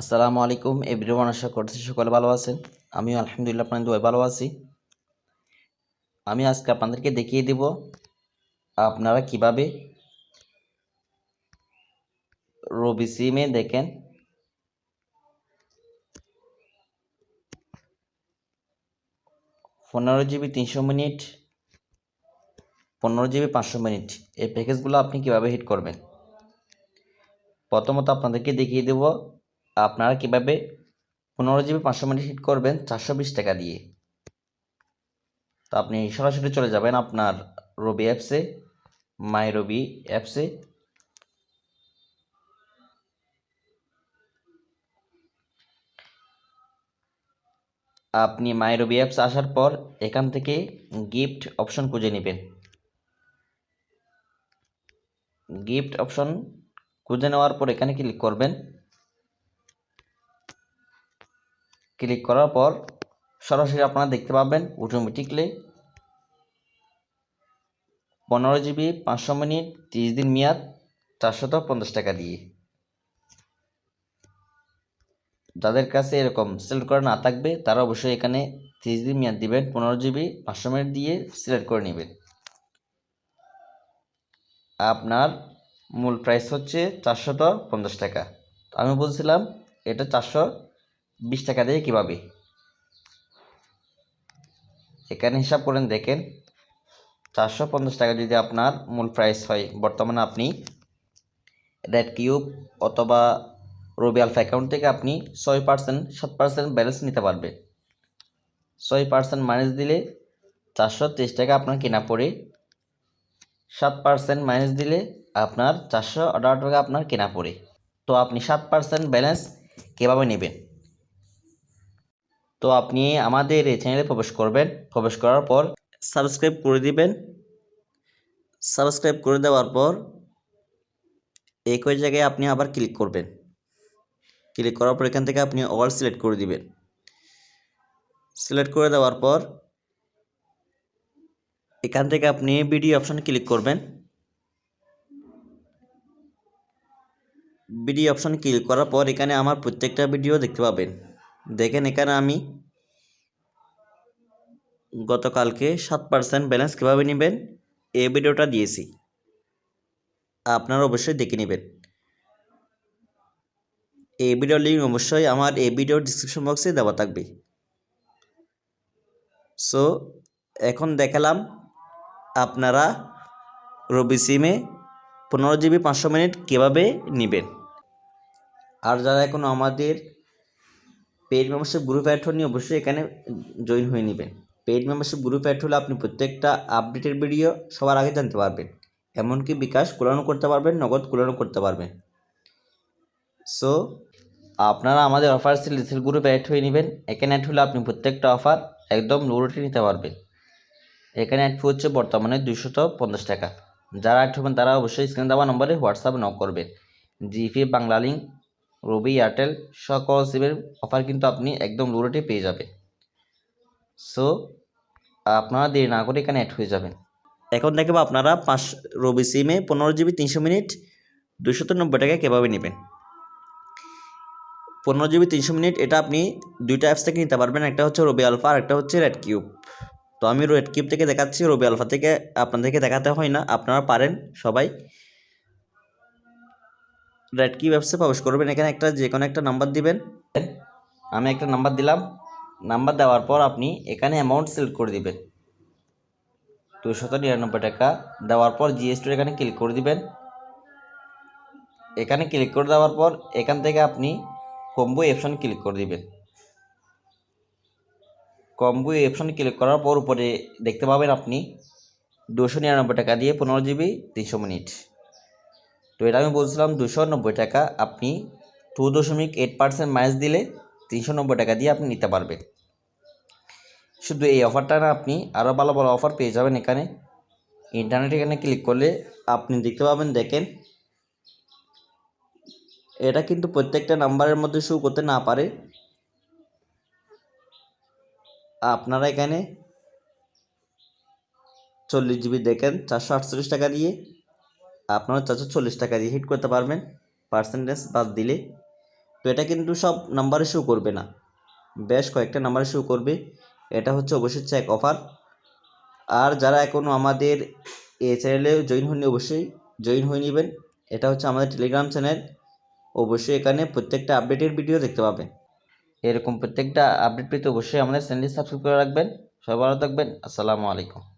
আসসালামু আলাইকুম এভরিওয়ান, আশা করছি সকলে ভালো আছেন। আমিও আলহামদুলিল্লাহ আপনাদের দোয়ায় ভালো আছি। আমি আজকে আপনাদেরকে দেখিয়ে দেব আপনারা কিভাবে রবি সিমে দেখেন 15 GB 300 মিনিট, 15 GB 500 মিনিট এই প্যাকেজগুলো আপনি কিভাবে হিট করবেন। প্রথমত আপনাদেরকে দেখিয়ে দেব আপনারা কিভাবে 15 GB 500 মিনিট হিট করবেন 420 টাকা দিয়ে। তো আপনি সরাসরি চলে যাবেন আপনার রবি অ্যাপসে, মাই রবি অ্যাপসে। আপনি মাই রবি অ্যাপস আসার পর এখান থেকে গিফট অপশন খুঁজে নেবেন। গিফট অপশন খুঁজে নেওয়ার পর এখানে ক্লিক করবেন। ক্লিক করার পর সরাসরি আপনারা দেখতে পাবেন অটোমেটিকলি 15 GB 500 মিনিট 30 দিন মেয়াদ 450 টাকা দিয়ে। যাদের কাছে এরকম সিলেক্ট করা না থাকবে তারা অবশ্যই এখানে 30 দিন মেয়াদ দিবেন, 15 GB 500 মিনিট দিয়ে সিলেক্ট করে নেবেন। আপনার মূল প্রাইস হচ্ছে 450 টাকা। আমি বলছিলাম এটা 420 টাকা দিয়ে কিভাবে, এখানে হিসাব করেন দেখেন 450 টাকা যদি আপনার মূল প্রাইস হয়, বর্তমানে আপনি রেড কিউব অথবা রবি আলফা অ্যাকাউন্ট থেকে আপনি 6% 7% ব্যালেন্স নিতে পারবেন। 6% মাইনাস দিলে 423 টাকা আপনার কেনা পড়ে, 7% মাইনাস দিলে আপনার 418 টাকা আপনার কেনা পড়ে। তো আপনি 7% ব্যালেন্স কীভাবে নেবেন? তো আপনি আমাদের এই চ্যানেলে প্রবেশ করবেন। প্রবেশ করার পর সাবস্ক্রাইব করে দিবেন। সাবস্ক্রাইব করে দেওয়ার পর একই জায়গায় আপনি আবার ক্লিক করবেন। ক্লিক করার পর এখান থেকে আপনি অল সিলেক্ট করে দিবেন। সিলেক্ট করে দেওয়ার পর এখান থেকে আপনি ভিডিও অপশনে ক্লিক করবেন। ভিডিও অপশনে ক্লিক করার পর এখানে আমার প্রত্যেকটা ভিডিও দেখতে পাবেন। দেখেন এখানে আমি গতকালকে 7% ব্যালেন্স কীভাবে নেবেন এই ভিডিওটা দিয়েছি, আপনারা অবশ্যই দেখে নেবেন। এই ভিডিওর লিঙ্ক অবশ্যই আমার এই ভিডিওর ডিসক্রিপশন বক্সে দেওয়া থাকবে। সো এখন দেখালাম আপনারা রবি সিমে 15 GB 500 মিনিট কীভাবে নেবেন। আর যারা এখনও আমাদের পেইড মেম্বারশিপ গ্রুপ অ্যাড হয়নি অবশ্যই এখানে জয়েন হয়ে নেবেন। পেইড মেম্বারশিপ গ্রুপ অ্যাড হলে আপনি প্রত্যেকটা আপডেটের ভিডিও সবার আগে জানতে পারবেন, এমনকি বিকাশ কুলানো করতে পারবেন, নগদ কুলানো করতে পারবেন। সো আপনারা আমাদের অফার সেল গ্রুপে অ্যাড হয়ে নেবেন। এখানে অ্যাড হলে আপনি প্রত্যেকটা অফার একদম লো রেটে নিতে পারবেন। এখানে অ্যাড ফি হচ্ছে বর্তমানে 250 টাকা। যারা অ্যাড হবেন তারা অবশ্যই স্ক্রিনে দেওয়া নম্বরে হোয়াটসঅ্যাপে নক করবেন। জিপি, বাংলালিংক, রবি, এয়ারটেল সকল সিমের অফার কিন্তু আপনি একদম লো রেটে পেয়ে যাবেন। সো আপনারা দেরি না করে এখানে অ্যাড হয়ে যাবেন। এখন দেখব আপনারা রবি সিমে 15 GB 300 মিনিট 290 টাকায় কীভাবে নেবেন। 15 GB 300 মিনিট এটা আপনি দুইটা অ্যাপস থেকে নিতে পারবেন, একটা হচ্ছে রবি আলফা আর একটা হচ্ছে রেড কিউব। তো আমি রেড কিউব থেকে দেখাচ্ছি, রবি আলফা থেকে আপনাদেরকে দেখাতে হয় না, আপনারা পারেন সবাই। রেড কিউব অ্যাপসে প্রবেশ করবেন। এখানে যে কোনো একটা নাম্বার দিবেন। আমি একটা নাম্বার দিলাম। নাম্বার দেওয়ার পর আপনি এখানে অ্যামাউন্ট সিলেক্ট করে দিবেন 299 টাকা। দেওয়ার পর জিএসটি এখানে ক্লিক করে দিবেন। এখানে ক্লিক করে দেওয়ার পর এখান থেকে আপনি কম্বো অপশন ক্লিক করে দিবেন। কম্বো অপশন ক্লিক করার পর উপরে দেখতে পাবেন আপনি 299 টাকা দিয়ে 15 GB 300 মিনিট। তো এটা আমি বলছিলাম 290 টাকা, আপনি 2.8% মাইনাস দিলে 390 টাকা দিয়ে আপনি নিতে পারবেন। শুধু এই অফারটা না, আপনি আরও ভালো ভালো অফার পেয়ে যাবেন। এখানে ইন্টারনেট এখানে ক্লিক করলে আপনি দেখতে পাবেন, দেখেন এটা কিন্তু প্রত্যেকটা নাম্বারের মধ্যে শো করতে না পারে। আপনারা এখানে 40 GB দেখেন 448 টাকা দিয়ে আপনারা 440 টাকা দিয়ে হিট করতে পারবেন পার্সেন্টেজ বাদ দিলে। তো তো এটা কিন্তু সব নাম্বারে শো করবে না, বেশ কয়েকটা নাম্বারে শো করবে। এটা হচ্ছে অবশ্যই চেক অফার। আর যারা এখনও আমাদের এই চ্যানেলে জয়েন হয়নি অবশ্যই জয়েন হয়ে নেবেন। এটা হচ্ছে আমাদের টেলিগ্রাম চ্যানেল, অবশ্যই এখানে প্রত্যেকটা আপডেটের ভিডিও দেখতে পাবেন। এরকম প্রত্যেকটা আপডেট পেতে অবশ্যই আমাদের চ্যানেলটি সাবস্ক্রাইব করে রাখবেন। সবাই ভালো থাকবেন। আসসালামু আলাইকুম।